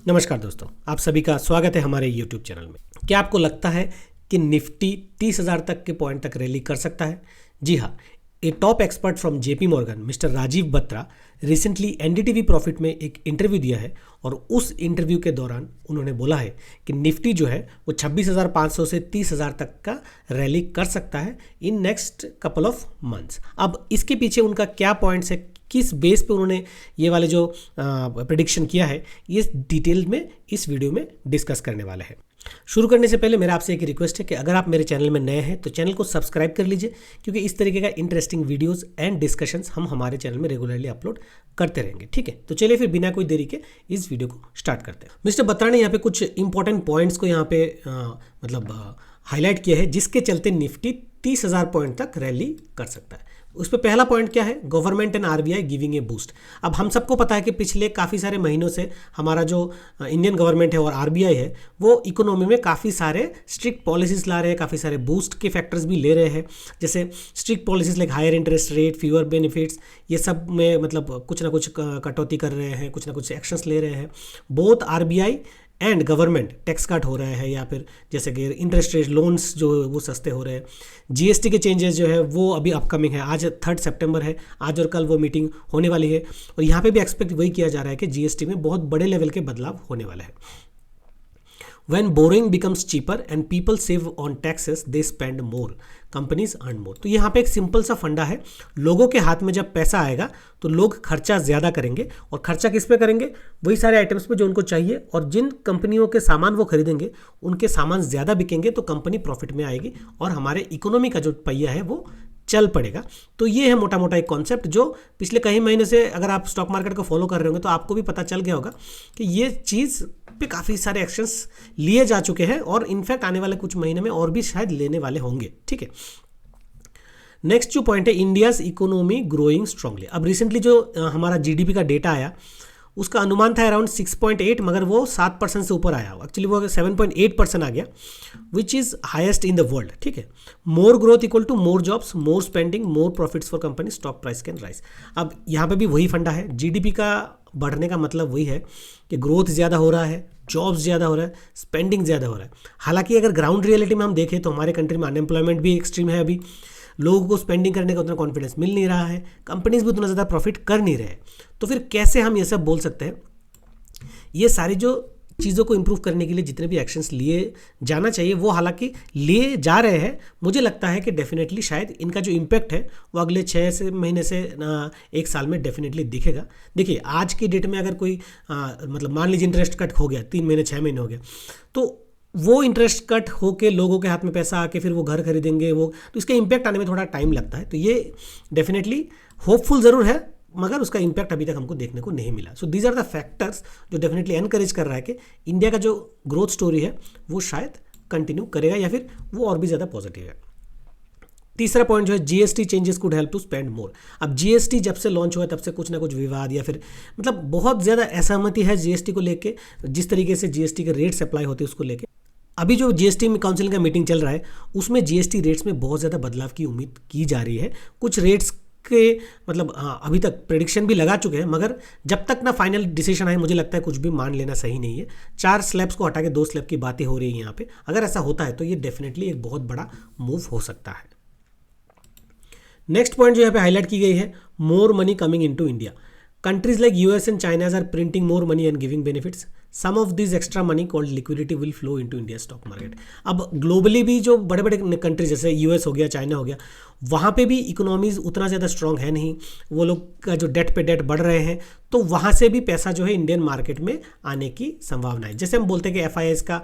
नमस्कार दोस्तों, आप सभी का स्वागत है हमारे YouTube चैनल में। क्या आपको लगता है कि निफ्टी 30,000 तक के पॉइंट तक रैली कर सकता है? जी हाँ, a top expert from JP Morgan mister Rajeev Batra recently NDTV profit में एक इंटरव्यू दिया है और उस इंटरव्यू के दौरान उन्होंने बोला है कि निफ्टी जो है वो 26,500 से 30,000 तक का रैली कर सकता है in next couple of months. अब इसके पीछे उनका क्या पॉइंट्स है, किस बेस पे उन्होंने ये वाले जो प्रेडिक्शन किया है, ये डिटेल में इस वीडियो में डिस्कस करने वाले हैं। शुरू करने से पहले मेरा आपसे एक रिक्वेस्ट है कि अगर आप मेरे चैनल में नए हैं तो चैनल को सब्सक्राइब कर लीजिए, क्योंकि इस तरीके का इंटरेस्टिंग वीडियोस एंड डिस्कशंस हम हमारे चैनल में रेगुलरली अपलोड करते रहेंगे। ठीक है, तो चलिए फिर बिना कोई देरी के इस वीडियो को स्टार्ट करते हैं। मिस्टर बत्रा ने यहाँ पे कुछ इंपॉर्टेंट पॉइंट्स को यहाँ पे हाईलाइट किया है, जिसके चलते निफ्टी 30,000 पॉइंट तक रैली कर सकता है। उस पर पहला पॉइंट क्या है? Government and RBI giving a boost. अब हम सबको पता है कि पिछले काफ़ी सारे महीनों से हमारा जो इंडियन गवर्नमेंट है और RBI है वो इकोनॉमी में काफ़ी सारे स्ट्रिक्ट पॉलिसीज ला रहे हैं, काफ़ी सारे बूस्ट के फैक्टर्स भी ले रहे हैं। जैसे strict policies like higher interest rate, fewer benefits, ये सब में कुछ ना कुछ कटौती कर रहे हैं, कुछ ना कुछ एक्शंस ले रहे हैं। Both RBI and government tax cut हो रहा है, या फिर जैसे कि इंटरेस्ट रेट लोन्स जो वो सस्ते हो रहे हैं। GST के चेंजेस जो है वो अभी अपकमिंग है, आज 3 सितंबर है, आज और कल वो मीटिंग होने वाली है और यहाँ पे भी एक्सपेक्ट वही किया जा रहा है कि GST में बहुत बड़े लेवल के बदलाव होने वाले हैं। When borrowing becomes cheaper and people save on taxes, they spend more. Companies earn more. तो यहाँ पे एक सिंपल सा फंडा है, लोगों के हाथ में जब पैसा आएगा तो लोग खर्चा ज़्यादा करेंगे, और खर्चा किस पे करेंगे? वही सारे आइटम्स पे जो उनको चाहिए, और जिन कंपनियों के सामान वो खरीदेंगे उनके सामान ज़्यादा बिकेंगे तो कंपनी प्रॉफिट में आएगी और हमारे इकोनॉमी का जो पहिया है वो चल पड़ेगा। तो ये है मोटा मोटा एक कॉन्सेप्ट जो पिछले कई महीने से अगर आप स्टॉक मार्केट को फॉलो कर रहे होंगे तो आपको भी पता चल गया होगा कि ये चीज़ पे काफ़ी सारे एक्शंस लिए जा चुके हैं और इनफैक्ट आने वाले कुछ महीने में और भी शायद लेने वाले होंगे। ठीक है, नेक्स्ट जो पॉइंट है, इंडियाज़ इकोनॉमी ग्रोइंग स्ट्रांगली। अब रिसेंटली जो हमारा GDP का डेटा आया उसका अनुमान था अराउंड 6.8, मगर वो 7% से ऊपर आया। एक्चुअली वो 7.8% आ गया, which is highest in the world. ठीक है, more growth equal to more jobs, more spending, more profits for company, stock price can rise. अब यहाँ पे भी वही फंडा है, GDP का बढ़ने का मतलब वही है कि ग्रोथ ज़्यादा हो रहा है, जॉब्स ज़्यादा हो रहा है, स्पेंडिंग ज़्यादा हो रहा है। हालांकि अगर ग्राउंड रियलिटी में हम देखें तो हमारे कंट्री में अनएम्प्लॉयमेंट भी एक्सट्रीम है, अभी लोगों को स्पेंडिंग करने का उतना कॉन्फिडेंस मिल नहीं रहा है, कंपनीज भी उतना ज़्यादा प्रॉफिट कर नहीं रहे। तो फिर कैसे हम ये सब बोल सकते हैं? ये सारी जो चीज़ों को इम्प्रूव करने के लिए जितने भी एक्शंस लिए जाना चाहिए वो हालांकि लिए जा रहे हैं। मुझे लगता है कि डेफिनेटली शायद इनका जो इम्पैक्ट है वो अगले 6 महीने से 1 साल में डेफिनेटली दिखेगा। देखिए, आज की डेट में अगर कोई मान लीजिए इंटरेस्ट कट हो गया, 3 महीने 6 महीने हो गया, तो वो इंटरेस्ट कट होके लोगों के हाथ में पैसा आके फिर वो घर खरीदेंगे, वो तो इसका इम्पैक्ट आने में थोड़ा टाइम लगता है। तो ये डेफिनेटली होपफुल ज़रूर है, मगर उसका इम्पैक्ट अभी तक हमको देखने को नहीं मिला। So these are the factors जो डेफिनेटली एनकरेज कर रहा है कि इंडिया का जो ग्रोथ स्टोरी है वो शायद कंटिन्यू करेगा या फिर वो और भी ज़्यादा पॉजिटिव है। तीसरा पॉइंट जो है, GST changes could help to spend more. अब GST जब से लॉन्च हुआ तब से कुछ ना कुछ विवाद या फिर बहुत ज़्यादा असहमति है GST को लेके, जिस तरीके से GST के रेट्स अप्लाई होते हैं उसको लेके। अभी जो GST में काउंसिल का मीटिंग चल रहा है उसमें GST रेट्स में बहुत ज़्यादा बदलाव की उम्मीद की जा रही है। कुछ रेट्स के अभी तक प्रेडिक्शन भी लगा चुके हैं, मगर जब तक ना फाइनल डिसीजन आए मुझे लगता है कुछ भी मान लेना सही नहीं है। 4 स्लैब्स को हटा के 2 स्लैब की बातें हो रही हैं यहाँ पे। अगर ऐसा होता है तो ये डेफिनेटली एक बहुत बड़ा मूव हो सकता है। नेक्स्ट पॉइंट जो यहाँ पे हाईलाइट की गई है, more money coming into India. Countries like US and China are printing more money and giving benefits. Some of this extra money called liquidity will flow into India's stock market. अब globally भी जो बड़े बड़े countries जैसे US हो गया, China हो गया, वहाँ पे भी इकोनॉमीज उतना ज़्यादा स्ट्रांग है नहीं, वो लोग का जो डेट पे डेट बढ़ रहे हैं, तो वहाँ से भी पैसा जो है इंडियन मार्केट में आने की संभावना है। जैसे हम बोलते हैं कि FIIs का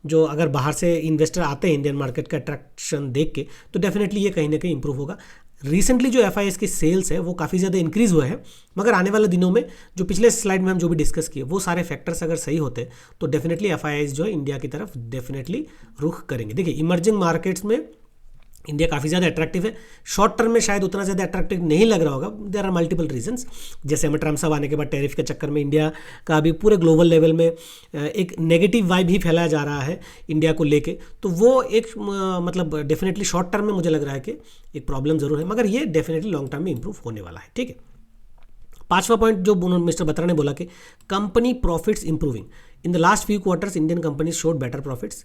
जो अगर बाहर से इन्वेस्टर आते हैं इंडियन मार्केट का अट्रैक्शन देख के, तो डेफिनेटली ये कहीं ना कहीं इंप्रूव होगा। रिसेंटली जो FIIs की सेल्स है वो काफ़ी ज़्यादा इंक्रीज़ हुआ है, मगर आने वाले दिनों में जो पिछले स्लाइड में हम जो भी डिस्कस किए वो सारे फैक्टर्स अगर सही होते तो डेफिनेटली FIIs जो है इंडिया की तरफ डेफिनेटली रुख करेंगे। देखिए, इमर्जिंग मार्केट्स में इंडिया काफ़ी ज़्यादा अट्रैक्टिव है, शॉर्ट टर्म में शायद उतना ज़्यादा अट्रैक्टिव नहीं लग रहा होगा। देयर आर मल्टीपल रीजंस, जैसे हमें ट्रम्प साहब आने के बाद टैरिफ के चक्कर में इंडिया का अभी पूरे ग्लोबल लेवल में एक नेगेटिव वाइब ही फैलाया जा रहा है इंडिया को लेके, तो वो एक डेफिनेटली शॉर्ट टर्म में मुझे लग रहा है कि एक प्रॉब्लम ज़रूर है, मगर ये डेफिनेटली लॉन्ग टर्म में इंप्रूव होने वाला है। ठीक है, 5वां पॉइंट जो मिस्टर बत्रा ने बोला कि company profits improving in the last few quarters, Indian companies showed better profits,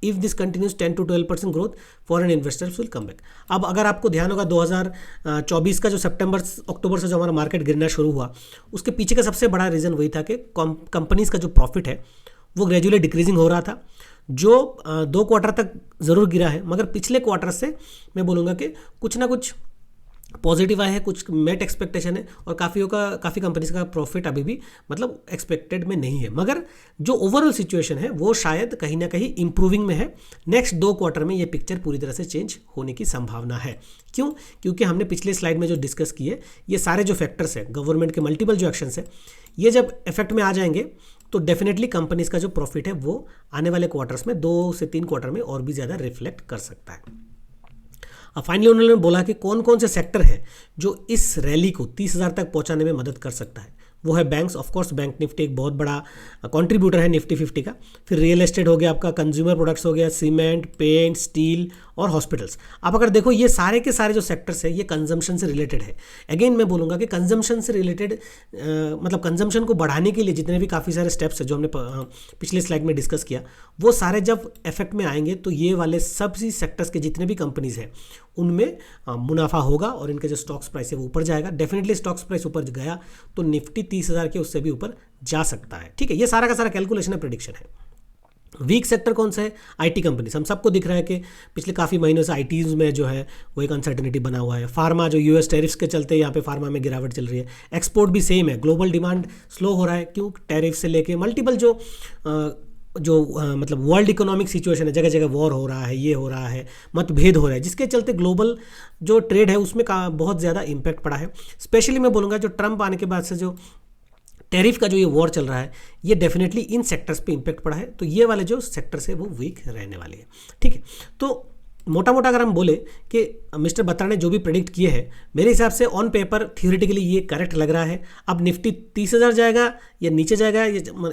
if this continues 10 to 12% growth, foreign investors will come back. अब अगर आपको ध्यान होगा 2024 का जो सितंबर अक्टूबर से जो हमारा मार्केट गिरना शुरू हुआ, उसके पीछे का सबसे बड़ा रीज़न वही था कि कंपनीज का जो प्रॉफिट है वो ग्रेजुअली डिक्रीजिंग हो रहा था, जो 2 क्वार्टर तक ज़रूर गिरा है, मगर पिछले क्वार्टर से मैं बोलूँगा कि कुछ ना कुछ पॉजिटिव आया है, कुछ मेट एक्सपेक्टेशन है, और काफ़ी कंपनीज का प्रॉफिट अभी भी मतलब एक्सपेक्टेड में नहीं है, मगर जो ओवरऑल सिचुएशन है वो शायद कहीं ना कहीं इंप्रूविंग में है। नेक्स्ट 2 क्वार्टर में ये पिक्चर पूरी तरह से चेंज होने की संभावना है। क्यों? क्योंकि हमने पिछले स्लाइड में जो डिस्कस किए, ये सारे जो फैक्टर्स हैं, गवर्नमेंट के मल्टीपल जो एक्शंस है, ये जब इफेक्ट में आ जाएंगे तो डेफिनेटली कंपनीज का जो प्रॉफिट है वो आने वाले क्वार्टर्स में 2 से 3 क्वार्टर में और भी ज़्यादा रिफ्लेक्ट कर सकता है। अब फाइनली उन्होंने बोला कि कौन कौन से सेक्टर हैं जो इस रैली को 30,000 तक पहुंचाने में मदद कर सकता है। वो है banks, of course bank Nifty एक बहुत बड़ा कंट्रीब्यूटर है निफ्टी 50 का। फिर रियल एस्टेट हो गया आपका, कंज्यूमर प्रोडक्ट्स हो गया, सीमेंट, पेंट, स्टील और हॉस्पिटल्स। आप अगर देखो ये सारे के सारे जो सेक्टर्स है ये कंजम्पशन से रिलेटेड है। अगेन मैं बोलूँगा कि कंजम्पशन से रिलेटेड मतलब कंजम्पशन को बढ़ाने के लिए जितने भी काफ़ी सारे स्टेप्स है जो हमने पिछले स्लाइड में डिस्कस किया, वो सारे जब इफेक्ट में आएंगे तो ये वाले सभी सेक्टर्स के जितने भी कंपनीज हैं उनमें मुनाफा होगा और इनके जो स्टॉक्स प्राइस है वो ऊपर जाएगा। डेफिनेटली स्टॉक्स प्राइस ऊपर गया तो निफ्टी 30,000 के उससे भी ऊपर जा सकता है। ठीक है, ये सारा का सारा कैलकुलेशन है, प्रेडिक्शन है। वीक सेक्टर कौन सा है? IT companies. हम सबको दिख रहा है कि पिछले काफ़ी महीनों से आईटीज में जो है वो एक अनसर्टेनिटी बना हुआ है। फार्मा जो यूएस टैरिफ्स के चलते यहाँ पे फार्मा में गिरावट चल रही है। एक्सपोर्ट भी सेम है, ग्लोबल डिमांड स्लो हो रहा है। क्यों? टैरिफ से लेके मल्टीपल मतलब वर्ल्ड इकोनॉमिक सिचुएशन है, जगह जगह वॉर हो रहा है, ये हो रहा है, मतभेद हो रहा है, जिसके चलते ग्लोबल जो ट्रेड है उसमें बहुत ज़्यादा इम्पैक्ट पड़ा है। स्पेशली मैं बोलूँगा जो ट्रंप आने के बाद से जो टैरिफ का जो ये वॉर चल रहा है, ये डेफिनेटली इन सेक्टर्स पे इम्पैक्ट पड़ा है। तो ये वाले जो सेक्टर्स है वो वीक रहने वाले हैं। ठीक है, तो मोटा मोटा अगर हम बोले कि मिस्टर बत्रा ने जो भी प्रेडिक्ट किए हैं, मेरे हिसाब से ऑन पेपर थियोरेटिकली ये करेक्ट लग रहा है। अब निफ्टी 30,000 जाएगा या नीचे जाएगा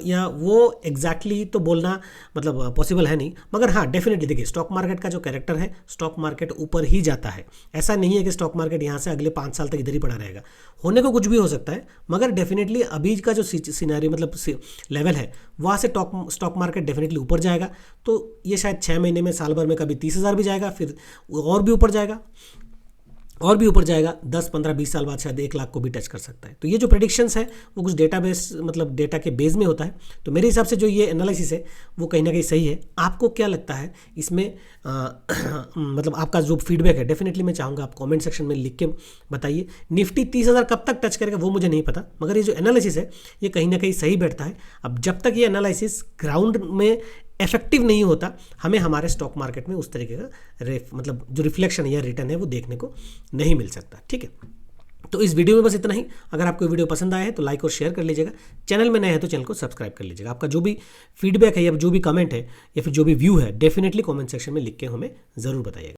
या वो एग्जैक्टली तो बोलना मतलब पॉसिबल है नहीं, मगर हाँ डेफिनेटली देखिए स्टॉक मार्केट का जो कैरेक्टर है, स्टॉक मार्केट ऊपर ही जाता है। ऐसा नहीं है कि स्टॉक मार्केट यहाँ से अगले 5 साल तक इधर ही पड़ा रहेगा, होने को कुछ भी हो सकता है, मगर डेफिनेटली अभी का जो सिनेरियो मतलब लेवल है वहाँ से स्टॉक मार्केट डेफिनेटली ऊपर जाएगा। तो ये शायद 6 महीने में, साल भर में कभी 30,000 भी जाएगा, फिर और भी ऊपर जाएगा और भी ऊपर जाएगा, 10, 15, 20 साल बाद शायद 1 लाख को भी टच कर सकता है। तो ये जो प्रेडिक्शंस है वो कुछ डेटाबेस मतलब डेटा के बेस में होता है। तो मेरे हिसाब से जो ये एनालिसिस है वो कहीं ना कहीं सही है। आपको क्या लगता है इसमें मतलब आपका जो फीडबैक है डेफिनेटली मैं चाहूँगा आप कमेंट सेक्शन में लिख के बताइए। निफ्टी 30,000 कब तक टच करेगा वो मुझे नहीं पता, मगर ये जो एनालिसिस है ये कहीं ना कहीं सही बैठता है। अब जब तक ये एनालिसिस ग्राउंड में इफेक्टिव नहीं होता, हमें हमारे स्टॉक मार्केट में उस तरीके का मतलब जो रिफ्लेक्शन या रिटर्न है वो देखने को नहीं मिल सकता। ठीक है, तो इस वीडियो में बस इतना ही। अगर आपको वीडियो पसंद आया है तो लाइक और शेयर कर लीजिएगा। चैनल में नए हैं तो चैनल को सब्सक्राइब कर लीजिएगा। आपका जो भी फीडबैक है या जो भी कमेंट है या फिर जो भी व्यू है डेफिनेटली कमेंट सेक्शन में लिख के हमें ज़रूर बताइएगा।